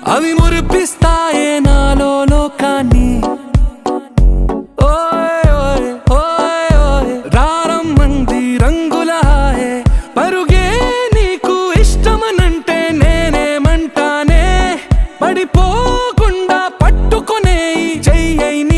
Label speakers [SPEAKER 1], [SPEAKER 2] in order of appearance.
[SPEAKER 1] అవి మురిపిస్తాయే నాలో లోకాన్ని. ఓయ్ ఓయ్ ఓయ్ ఓయ్ రారమ్మంది రంగుల హాయే, పరుగే నీకు ఇష్టమనంటే నేనేమంటానే, పడిపోకుండా పట్టుకునే చెయ్యి